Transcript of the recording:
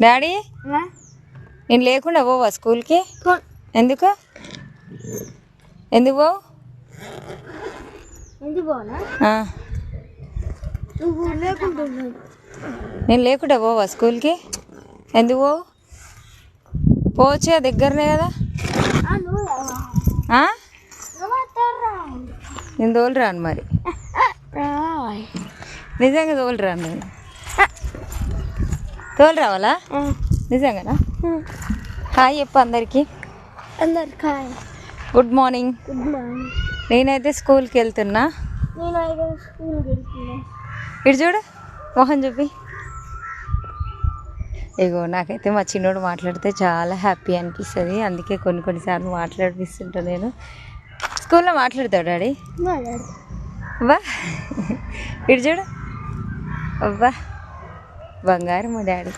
Daddy నేను లేకుండా పోవా స్కూల్కి? ఎందుకు ఎందుకు పోవు? నేను లేకుండా పోవా స్కూల్కి? ఎందుకు పోవు? పోవచ్చా, దగ్గరనే కదా. నేను తోలురాను మరి, నిజంగా తోలురాను. నేను తోలు రావాలా నిజంగానా? హాయ్ చెప్పు అందరికి. Good morning. నేనైతే స్కూల్కి వెళ్తున్నా. ఇటు చూడు, మొహం చూపి. ఇగో నాకైతే మా చిన్నోడు మాట్లాడితే చాలా హ్యాపీ అనిపిస్తుంది, అందుకే కొన్నిసార్లు మాట్లాడిపిస్తుంటా నేను. స్కూల్లో మాట్లాడతాడు డాడీ. అబ్బా ఇటు చూడు, అబ్బా బంగారం మా డాడీ.